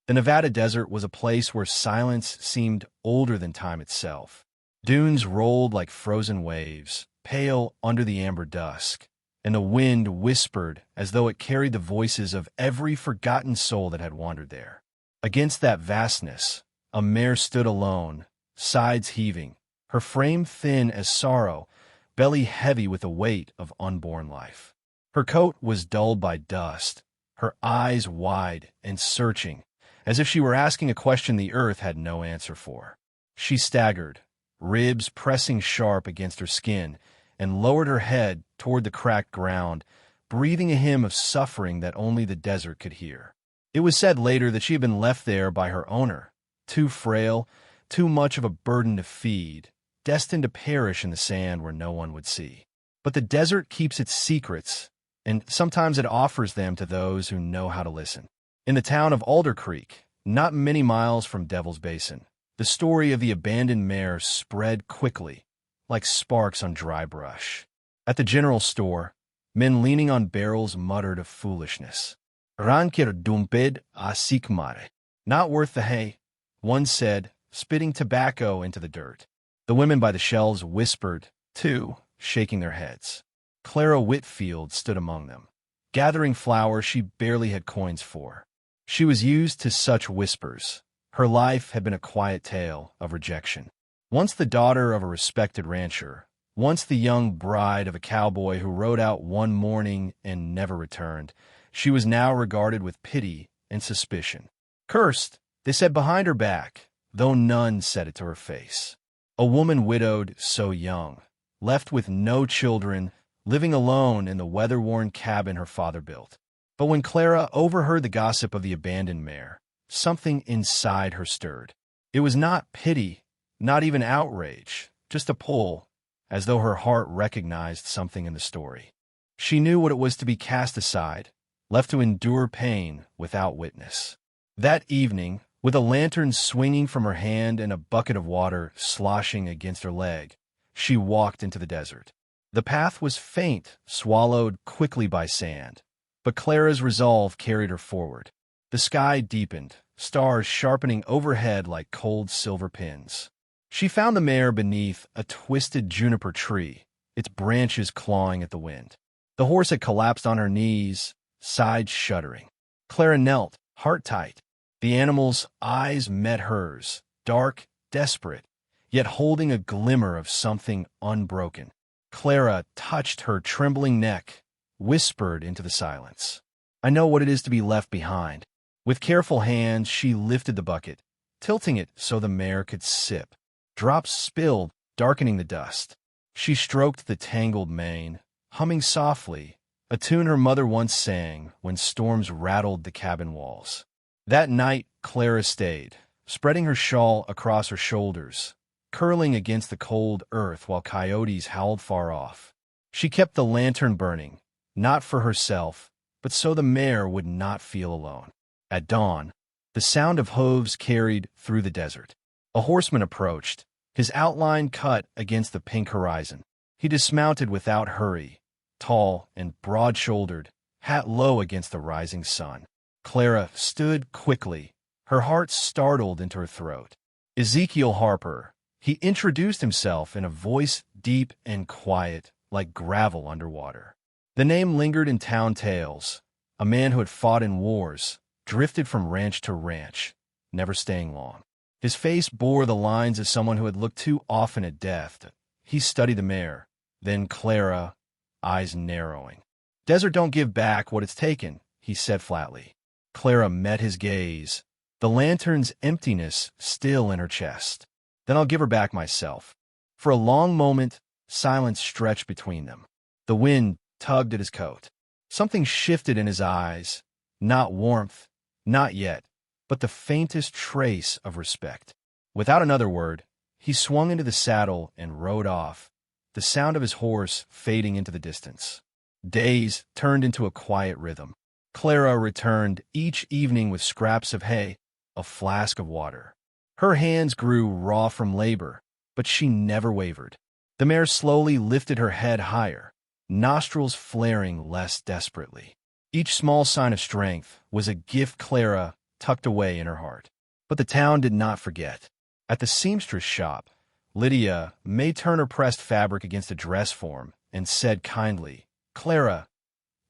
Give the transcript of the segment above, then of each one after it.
The Nevada desert was a place where silence seemed older than time itself. Dunes rolled like frozen waves, pale under the amber dusk, and the wind whispered as though it carried the voices of every forgotten soul that had wandered there. Against that vastness, a mare stood alone, sides heaving, her frame thin as sorrow, belly heavy with the weight of unborn life. Her coat was dulled by dust, her eyes wide and searching, as if she were asking a question the earth had no answer for. She staggered, ribs pressing sharp against her skin, and lowered her head toward the cracked ground, breathing a hymn of suffering that only the desert could hear. It was said later that she had been left there by her owner, too frail, too much of a burden to feed, destined to perish in the sand where no one would see. But the desert keeps its secrets, and sometimes it offers them to those who know how to listen. In the town of Alder Creek, not many miles from Devil's Basin, the story of the abandoned mare spread quickly, like sparks on dry brush. At the general store, men leaning on barrels muttered of foolishness. Rankir dumped asik mare. Not worth the hay, one said, spitting tobacco into the dirt. The women by the shelves whispered, too, shaking their heads. Clara Whitfield stood among them, gathering flour she barely had coins for. She was used to such whispers. Her life had been a quiet tale of rejection. Once the daughter of a respected rancher, once the young bride of a cowboy who rode out one morning and never returned, she was now regarded with pity and suspicion. Cursed, they said behind her back, though none said it to her face. A woman widowed so young, left with no children, living alone in the weather-worn cabin her father built. But when Clara overheard the gossip of the abandoned mare, something inside her stirred. It was not pity, not even outrage, just a pull, as though her heart recognized something in the story. She knew what it was to be cast aside, left to endure pain without witness. That evening, with a lantern swinging from her hand and a bucket of water sloshing against her leg, she walked into the desert. The path was faint, swallowed quickly by sand, but Clara's resolve carried her forward. The sky deepened, stars sharpening overhead like cold silver pins. She found the mare beneath a twisted juniper tree, its branches clawing at the wind. The horse had collapsed on her knees, sides shuddering. Clara knelt, heart tight. The animal's eyes met hers, dark, desperate, yet holding a glimmer of something unbroken. Clara touched her trembling neck, whispered into the silence, "I know what it is to be left behind." With careful hands, she lifted the bucket, tilting it so the mare could sip. Drops spilled, darkening the dust. She stroked the tangled mane, humming softly, a tune her mother once sang when storms rattled the cabin walls. That night, Clara stayed, spreading her shawl across her shoulders, curling against the cold earth while coyotes howled far off. She kept the lantern burning, not for herself, but so the mare would not feel alone. At dawn, the sound of hooves carried through the desert. A horseman approached, his outline cut against the pink horizon. He dismounted without hurry, tall and broad-shouldered, hat low against the rising sun. Clara stood quickly, her heart startled into her throat. Ezekiel Harper. He introduced himself in a voice deep and quiet, like gravel underwater. The name lingered in town tales. A man who had fought in wars, drifted from ranch to ranch, never staying long. His face bore the lines of someone who had looked too often at death. He studied the mare, then Clara, eyes narrowing. "Desert don't give back what it's taken," he said flatly. Clara met his gaze, the lantern's emptiness still in her chest. "Then I'll give her back myself." For a long moment, silence stretched between them. The wind tugged at his coat. Something shifted in his eyes, not warmth, not yet, but the faintest trace of respect. Without another word, he swung into the saddle and rode off, the sound of his horse fading into the distance. Days turned into a quiet rhythm. Clara returned each evening with scraps of hay, a flask of water. Her hands grew raw from labor, but she never wavered. The mare slowly lifted her head higher, nostrils flaring less desperately. Each small sign of strength was a gift Clara tucked away in her heart. But the town did not forget. At the seamstress shop, Lydia May Turner pressed fabric against a dress form and said kindly, "Clara,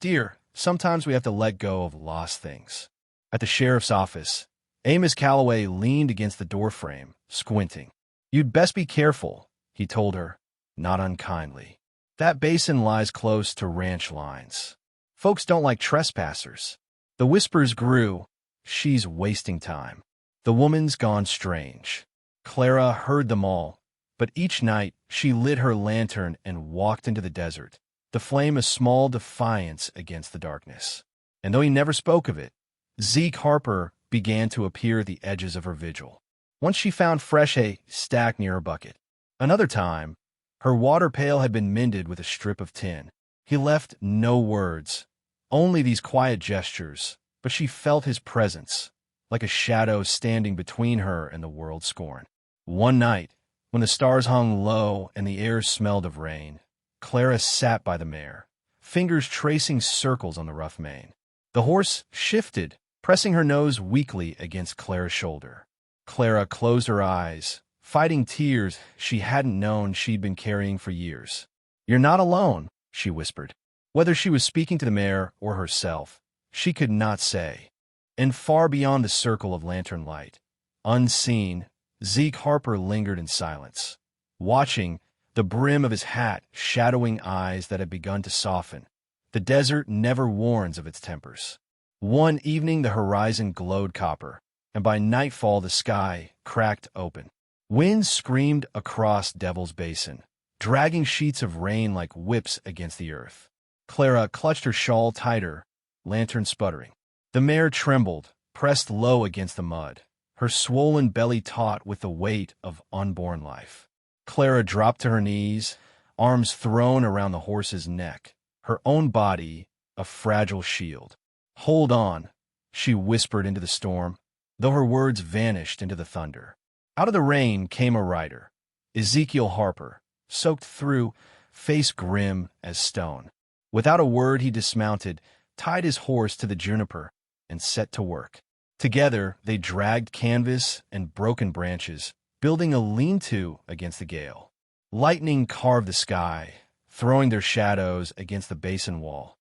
dear, sometimes we have to let go of lost things." At the sheriff's office, Amos Calloway leaned against the doorframe, squinting. "You'd best be careful," he told her, not unkindly. "That basin lies close to ranch lines. Folks don't like trespassers." The whispers grew. "She's wasting time. The woman's gone strange." Clara heard them all, but each night she lit her lantern and walked into the desert, the flame a small defiance against the darkness. And though he never spoke of it, Zeke Harper began to appear at the edges of her vigil. Once she found fresh hay stacked near her bucket. Another time, her water pail had been mended with a strip of tin. He left no words, only these quiet gestures, but she felt his presence, like a shadow standing between her and the world's scorn. One night, when the stars hung low and the air smelled of rain, Clara sat by the mare, fingers tracing circles on the rough mane. The horse shifted, pressing her nose weakly against Clara's shoulder. Clara closed her eyes, fighting tears she hadn't known she'd been carrying for years. "You're not alone," she whispered. Whether she was speaking to the mare or herself, she could not say. And far beyond the circle of lantern light, unseen, Zeke Harper lingered in silence, watching, the brim of his hat shadowing eyes that had begun to soften. The desert never warns of its tempers. One evening the horizon glowed copper, and by nightfall the sky cracked open. Wind screamed across Devil's Basin, dragging sheets of rain like whips against the earth. Clara clutched her shawl tighter, lantern sputtering. The mare trembled, pressed low against the mud, her swollen belly taut with the weight of unborn life. Clara dropped to her knees, arms thrown around the horse's neck, her own body a fragile shield. "Hold on," she whispered into the storm, though her words vanished into the thunder. Out of the rain came a rider, Ezekiel Harper, soaked through, face grim as stone. Without a word he dismounted, tied his horse to the juniper, and set to work. Together they dragged canvas and broken branches, building a lean-to against the gale. Lightning carved the sky, throwing their shadows against the basin wall.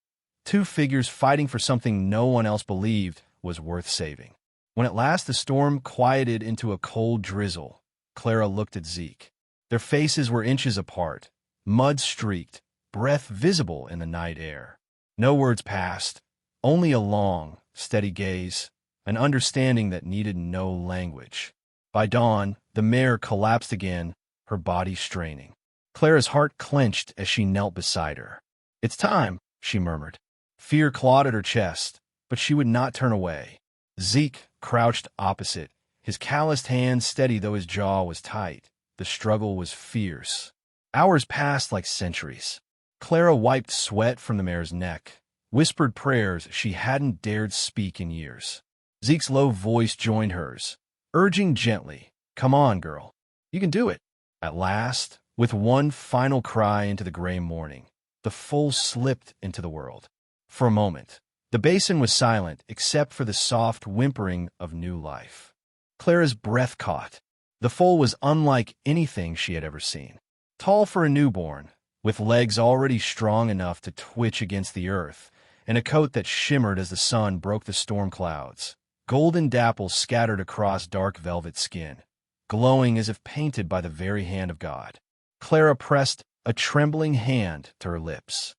Two figures fighting for something no one else believed was worth saving. When at last the storm quieted into a cold drizzle, Clara looked at Zeke. Their faces were inches apart, mud-streaked, breath visible in the night air. No words passed, only a long, steady gaze, an understanding that needed no language. By dawn, the mare collapsed again, her body straining. Clara's heart clenched as she knelt beside her. "It's time," she murmured. Fear clawed at her chest, but she would not turn away. Zeke crouched opposite, his calloused hands steady though his jaw was tight. The struggle was fierce. Hours passed like centuries. Clara wiped sweat from the mare's neck, whispered prayers she hadn't dared speak in years. Zeke's low voice joined hers, urging gently, "Come on, girl. You can do it." At last, with one final cry into the gray morning, the foal slipped into the world. For a moment, the basin was silent except for the soft whimpering of new life. Clara's breath caught. The foal was unlike anything she had ever seen. Tall for a newborn, with legs already strong enough to twitch against the earth, and a coat that shimmered as the sun broke the storm clouds. Golden dapples scattered across dark velvet skin, glowing as if painted by the very hand of God. Clara pressed a trembling hand to her lips.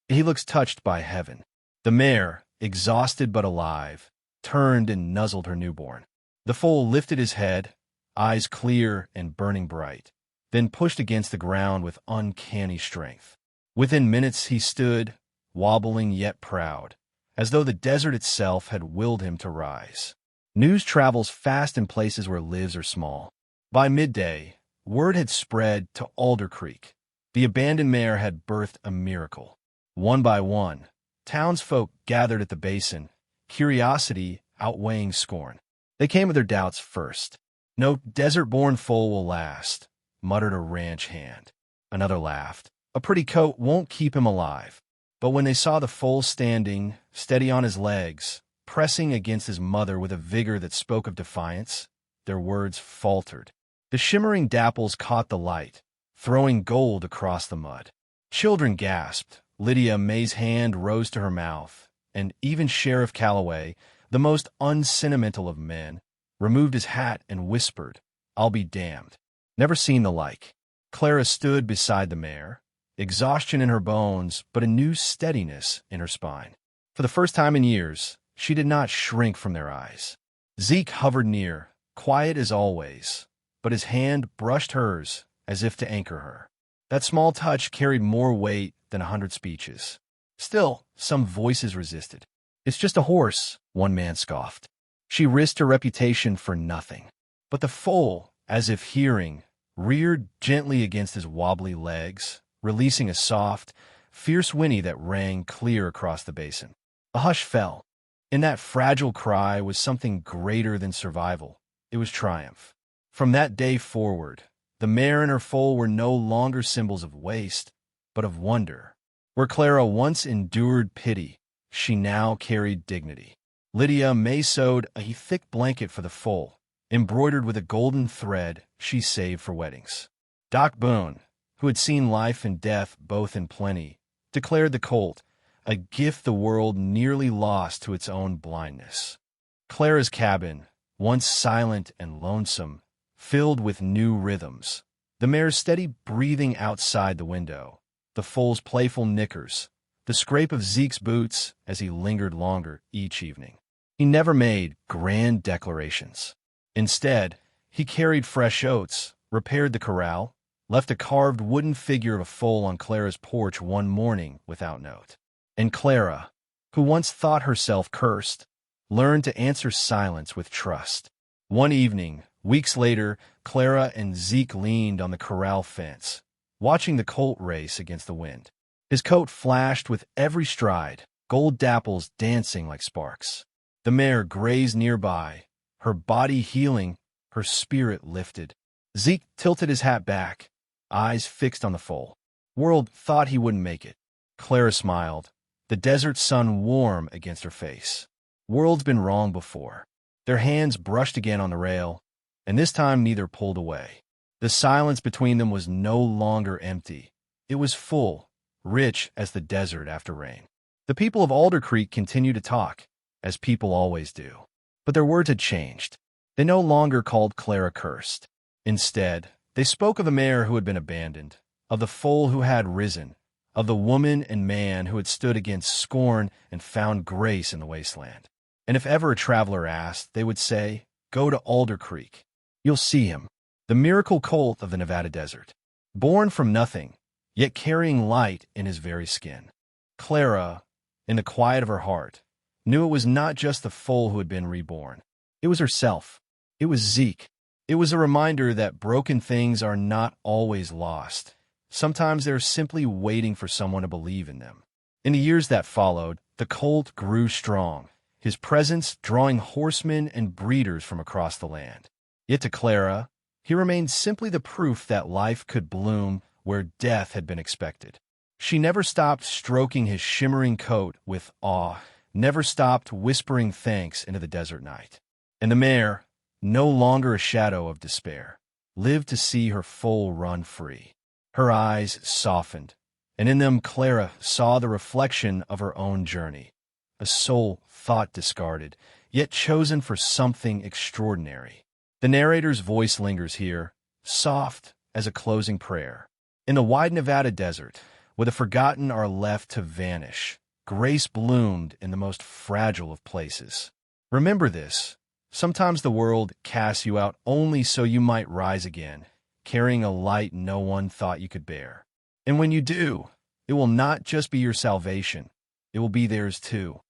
"He looks touched by heaven." The mare, exhausted but alive, turned and nuzzled her newborn. The foal lifted his head, eyes clear and burning bright, then pushed against the ground with uncanny strength. Within minutes he stood, wobbling yet proud, as though the desert itself had willed him to rise. News travels fast in places where lives are small. By midday, word had spread to Alder Creek. The abandoned mare had birthed a miracle. One by one, townsfolk gathered at the basin, curiosity outweighing scorn. They came with their doubts first. "No desert-born foal will last," muttered a ranch hand. Another laughed. "A pretty coat won't keep him alive." But when they saw the foal standing, steady on his legs, pressing against his mother with a vigor that spoke of defiance. Their words faltered. The shimmering dapples caught the light, throwing gold across the mud. Children gasped. Lydia May's hand rose to her mouth, and even Sheriff Calloway, the most unsentimental of men, removed his hat and whispered, "I'll be damned." Never seen the like. Clara stood beside the mare, exhaustion in her bones, but a new steadiness in her spine. For the first time in years, she did not shrink from their eyes. Zeke hovered near, quiet as always, but his hand brushed hers as if to anchor her. That small touch carried more weight than 100 speeches. Still, some voices resisted. "It's just a horse," one man scoffed. She risked her reputation for nothing. But the foal, as if hearing, reared gently against his wobbly legs, releasing a soft, fierce whinny that rang clear across the basin. A hush fell. In that fragile cry was something greater than survival. It was triumph. From that day forward, the mare and her foal were no longer symbols of waste, but of wonder. Where Clara once endured pity, she now carried dignity. Lydia May sewed a thick blanket for the foal, embroidered with a golden thread she saved for weddings. Doc Boone, who had seen life and death both in plenty, declared the colt a gift the world nearly lost to its own blindness. Clara's cabin, once silent and lonesome, filled with new rhythms. The mare's steady breathing outside the window, the foal's playful nickers, the scrape of Zeke's boots as he lingered longer each evening. He never made grand declarations. Instead, he carried fresh oats, repaired the corral, left a carved wooden figure of a foal on Clara's porch one morning without note. And Clara, who once thought herself cursed, learned to answer silence with trust. One evening, weeks later, Clara and Zeke leaned on the corral fence, watching the colt race against the wind. His coat flashed with every stride, gold dapples dancing like sparks. The mare grazed nearby, her body healing, her spirit lifted. Zeke tilted his hat back, eyes fixed on the foal. World thought he wouldn't make it. Clara smiled, the desert sun warm against her face. World's been wrong before. Their hands brushed again on the rail, and this time neither pulled away. The silence between them was no longer empty. It was full, rich as the desert after rain. The people of Alder Creek continued to talk, as people always do. But their words had changed. They no longer called Clara cursed. Instead, they spoke of the mare who had been abandoned, of the foal who had risen, of the woman and man who had stood against scorn and found grace in the wasteland. And if ever a traveler asked, they would say, "Go to Alder Creek. You'll see him, the miracle colt of the Nevada desert, born from nothing, yet carrying light in his very skin." Clara, in the quiet of her heart, knew it was not just the foal who had been reborn. It was herself. It was Zeke. It was a reminder that broken things are not always lost. Sometimes they're simply waiting for someone to believe in them. In the years that followed, the colt grew strong, his presence drawing horsemen and breeders from across the land. Yet to Clara, he remained simply the proof that life could bloom where death had been expected. She never stopped stroking his shimmering coat with awe, never stopped whispering thanks into the desert night. And the mare, no longer a shadow of despair, lived to see her foal run free. Her eyes softened, and in them Clara saw the reflection of her own journey, a soul thought discarded, yet chosen for something extraordinary. The narrator's voice lingers here, soft as a closing prayer. In the wide Nevada desert, where the forgotten are left to vanish, grace bloomed in the most fragile of places. Remember this. Sometimes the world casts you out only so you might rise again, carrying a light no one thought you could bear. And when you do, it will not just be your salvation, it will be theirs too.